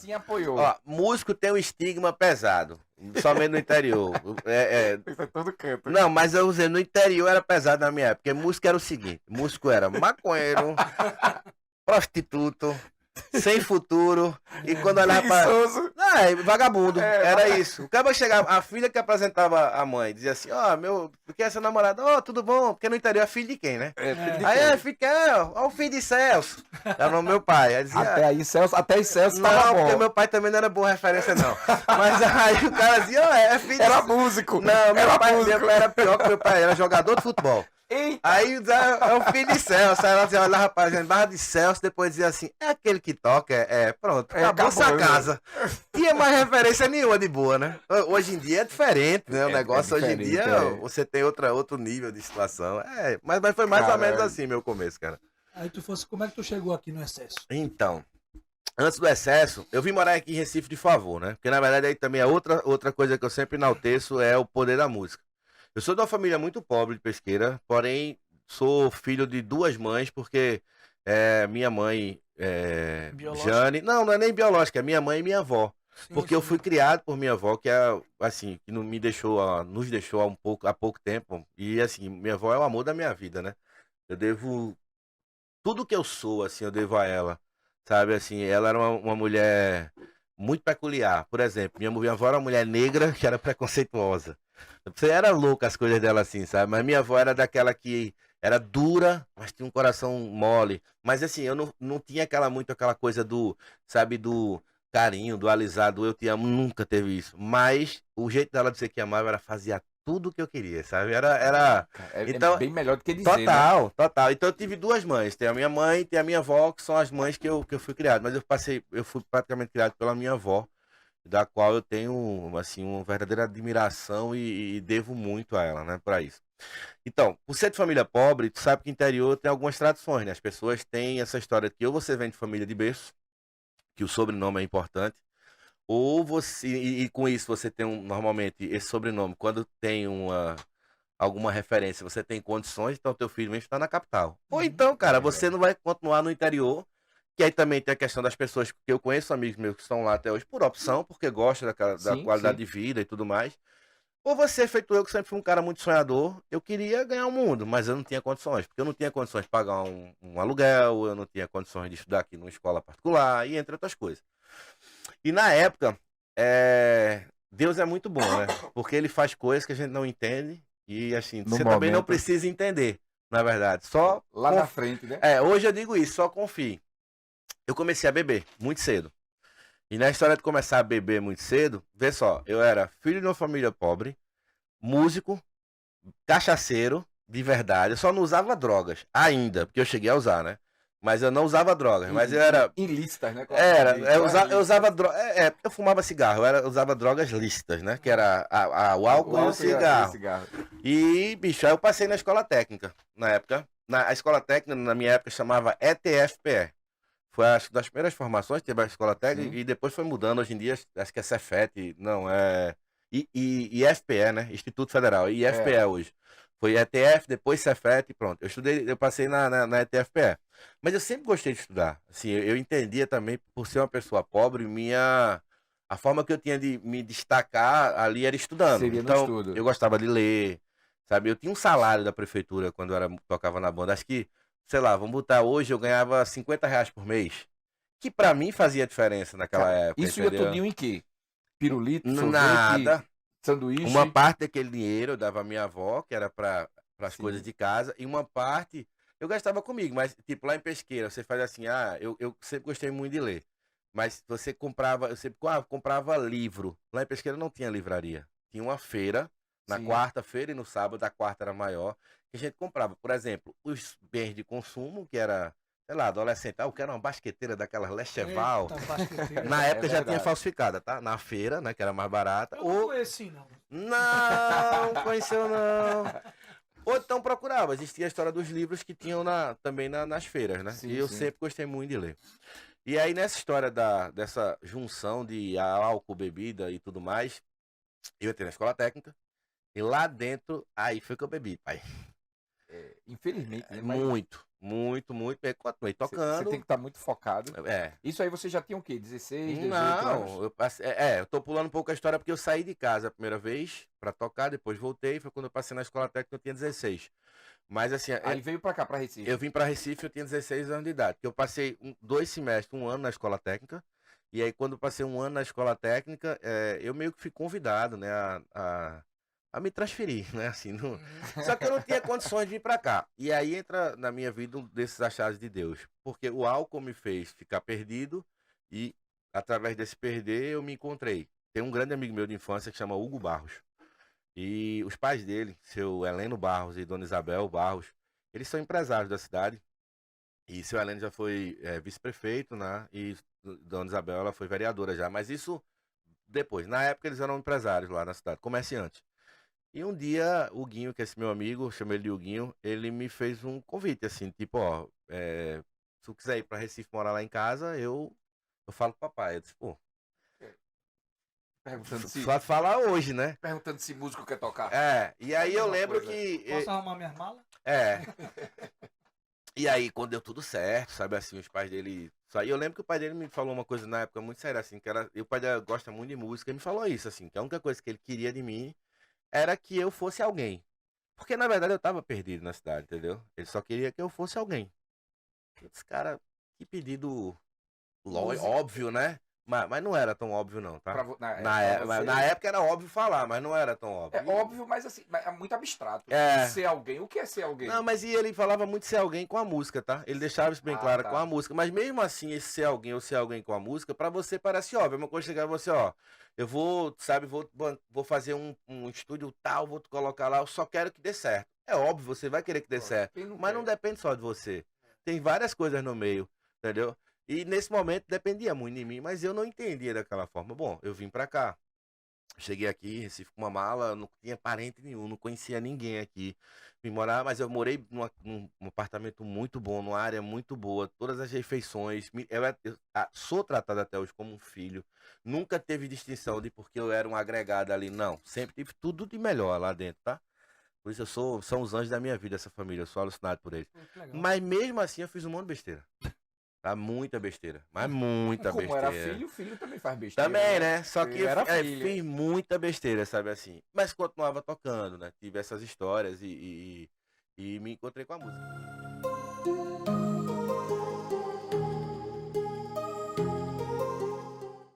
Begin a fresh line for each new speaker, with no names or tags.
assim apoiou.
Ó, músico tem um estigma pesado, somente no interior.
Isso é todo canto.
Não, mas eu usei no interior era pesado na minha época, porque músico era o seguinte, músico era maconheiro, prostituto, sem futuro, e quando olhava pra...
Preguiçoso.
Não, vagabundo,
É,
era isso. O cara chegava, a filha que apresentava a mãe, dizia assim, ó, meu, porque essa namorada, ó, tudo bom? Porque no interior é filho de quem, né?
Filho de
Aí,
quem?
filho de quem? Ó, o filho de Celso. Era o nome do meu pai. Aí dizia,
Até aí, Celso, até aí Celso
não,
tava
porque
bom.
meu pai também não era boa referência, não. Mas aí o cara dizia, ó, é filho de...
Era músico.
Não,
era músico.
meu pai era pior que meu pai, era jogador de futebol.
Eita.
Aí é o filho de Celso. Aí ela dizia, olha rapaz, barra de Celso, depois dizia assim, é aquele que toca, pronto, acabou essa casa. Tinha mais referência nenhuma de boa, né? Hoje em dia é diferente, né? O negócio hoje em dia você tem outro nível de situação. Mas foi mais ou menos assim meu começo, cara.
Aí como é que tu chegou aqui no Excesso?
Então, antes do Excesso, eu vim morar aqui em Recife de favor, né? Porque na verdade aí também é outra coisa que eu sempre enalteço é o poder da música. Eu sou de uma família muito pobre de Pesqueira, porém sou filho de duas mães, porque minha mãe, Jane... Não é nem biológica, é minha mãe e minha avó.
Sim,
Porque eu fui criado por minha avó, que é assim, que não me deixou, nos deixou há pouco tempo. E assim, minha avó é o amor da minha vida, né? Eu devo... Tudo que eu sou, assim, eu devo a ela. Sabe, assim, ela era uma mulher muito peculiar. Por exemplo, minha avó era uma mulher negra que era preconceituosa. Você era louco as coisas dela assim, sabe? Mas minha avó era daquela que era dura, mas tinha um coração mole. Mas assim, eu não tinha muito aquela coisa sabe, do carinho, do alisado, eu te amo, nunca teve isso. Mas o jeito dela dizer que amava, ela fazia tudo o que eu queria, sabe? Então,
é bem melhor do que dizer,
total,
né?
total. Então eu tive duas mães, tem a minha mãe e tem a minha avó, que são as mães que eu fui criado. Mas eu fui praticamente criado pela minha avó, da qual eu tenho, assim, uma verdadeira admiração e devo muito a ela, né, para isso. Então, por ser de família pobre, tu sabe que o interior tem algumas tradições, né? As pessoas têm essa história de que ou você vem de família de berço, que o sobrenome é importante, ou você, e com isso você tem normalmente esse sobrenome, quando tem alguma referência, você tem condições, então teu filho vem estar na capital. Ou então, cara, você não vai continuar no interior, que aí também tem a questão das pessoas, que eu conheço amigos meus que estão lá até hoje por opção, porque gostam da qualidade de vida e tudo mais. Ou você, feito eu, que sempre fui um cara muito sonhador, eu queria ganhar o mundo, mas eu não tinha condições, porque eu não tinha condições de pagar um aluguel, eu não tinha condições de estudar aqui numa escola particular, e entre outras coisas. E na época, Deus é muito bom, né? Porque ele faz coisas que a gente não entende, e assim, você também não precisa entender, na verdade. Só
lá na frente, né?
Hoje eu digo isso, só confie. Eu comecei a beber muito cedo. E na história de começar a beber muito cedo, vê só, eu era filho de uma família pobre, músico, cachaceiro, de verdade. Eu só não usava drogas, ainda, porque eu cheguei a usar, né? Mas eu não usava drogas, mas eu era...
Ilícitas, né?
Eu usava drogas... eu fumava cigarro, eu usava drogas lícitas, né? Que era o álcool e o cigarro. E, bicho, aí eu passei na escola técnica, na época. A escola técnica, na minha época, chamava ETFPE. Foi acho das primeiras formações, teve a escola técnica, e depois foi mudando. Hoje em dia, acho que é Cefet, não, IFPE, né? Instituto Federal, IFPE hoje. Foi ETF, depois Cefet e pronto. Eu passei na ETFPE. Mas eu sempre gostei de estudar. Assim, eu entendia também, por ser uma pessoa pobre, a forma que eu tinha de me destacar ali era estudando.
Seria
então,
no estudo.
Eu gostava de ler, sabe? Eu tinha um salário da prefeitura quando eu tocava na banda. Acho que, sei lá, vamos botar hoje, eu ganhava R$ 50 por mês. Que pra mim fazia diferença naquela época.
Isso
entendeu?
ia tudinho em quê? Pirulito, sorvete,
nada.
Sanduíche?
Uma parte daquele dinheiro eu dava à minha avó, que era para as coisas de casa, e uma parte eu gastava comigo. Mas, tipo, lá em Pesqueira, você faz assim, eu sempre gostei muito de ler. Mas você comprava, eu sempre comprava livro. Lá em Pesqueira não tinha livraria. Tinha uma feira, na quarta-feira e no sábado, a quarta era maior, que a gente comprava, por exemplo, os bens de consumo, que era, sei lá, adolescente, eu quero uma basqueteira daquelas Lecheval. Na época já tinha falsificada, tá? Na feira, né, que era mais barata.
Eu não conheci, não.
Não, conheceu não. Ou então procurava, existia a história dos livros que tinham também nas feiras, né? E eu sempre gostei muito de ler. E aí nessa história dessa junção de álcool, bebida e tudo mais, eu entrei na escola técnica, e lá dentro, aí foi que eu bebi, pai.
Infelizmente, né?
Muito. Muito, muito bem. Continuei
Você
tocando.
tem que estar muito focado.
É.
Isso aí você já tinha o quê? 16, 18
Não,
anos?
eu tô pulando um pouco a história porque eu saí de casa a primeira vez pra tocar, depois voltei, foi quando eu passei na escola técnica, eu tinha 16. Mas assim,
Aí veio pra cá, pra Recife.
eu vim pra Recife, eu tinha 16 anos de idade, porque eu passei 2 semestres, 1 ano na escola técnica, e aí quando eu passei 1 ano na escola técnica, eu meio que fui convidado, né, a me transferir, né, assim, só que eu não tinha condições de vir pra cá. E aí entra na minha vida um desses achados de Deus, porque o álcool me fez ficar perdido e através desse perder eu me encontrei. Tem um grande amigo meu de infância que chama Hugo Barros. E os pais dele, seu Heleno Barros e Dona Isabel Barros, eles são empresários da cidade. E seu Heleno já foi vice-prefeito, né? E Dona Isabel ela foi vereadora já. Mas isso depois. Na época eles eram empresários lá na cidade, comerciantes. E um dia o Guinho, que é esse meu amigo, chamei ele de Huguinho, ele me fez um convite, assim, tipo, ó, se tu quiser ir pra Recife morar lá em casa, eu falo com o papai. Eu disse, pô, fala hoje, né?
Perguntando se músico quer tocar.
E aí eu lembro
coisa.
que.
Posso arrumar minhas malas?
E aí, quando deu tudo certo, sabe assim, os pais dele. E eu lembro que o pai dele me falou uma coisa na época muito séria, assim, que era. E o pai dele gosta muito de música, e me falou isso, assim, que a única coisa que ele queria de mim era que eu fosse alguém. Porque na verdade eu tava perdido na cidade, entendeu? Ele só queria que eu fosse alguém. Eu disse, cara, que pedido óbvio, né? Mas não era tão óbvio, não, tá? Na época era óbvio falar, mas não era tão óbvio.
É óbvio, mas assim, é muito abstrato. Ser alguém, o que é ser alguém?
Não, mas ele falava muito ser alguém com a música, tá? Ele deixava isso bem claro com a música. Mas mesmo assim, esse ser alguém ou ser alguém com a música, pra você parece óbvio. É uma coisa chegar a você, ó. Eu vou, sabe, vou fazer um estúdio tal, vou colocar lá, eu só quero que dê certo. É óbvio, você vai querer que dê certo. Mas não depende só de você. Tem várias coisas no meio, entendeu? E nesse momento dependia muito de mim, mas eu não entendia daquela forma. Bom, eu vim pra cá. Cheguei aqui, Recife com uma mala, não tinha parente nenhum, não conhecia ninguém aqui. Vim morar, mas eu morei num apartamento muito bom, numa área muito boa, todas as refeições. Eu sou tratado até hoje como um filho. Nunca teve distinção de porque eu era um agregado ali, não. Sempre tive tudo de melhor lá dentro, tá? Por isso são os anjos da minha vida, essa família. Eu sou alucinado por eles. Mas mesmo assim eu fiz um monte de besteira. Tá muita besteira, mas muita
Como
besteira.
Como era filho, o filho também faz besteira.
Também, né? Só que eu
fiz
muita besteira, sabe assim. Mas continuava tocando, né? Tive essas histórias e me encontrei com a música.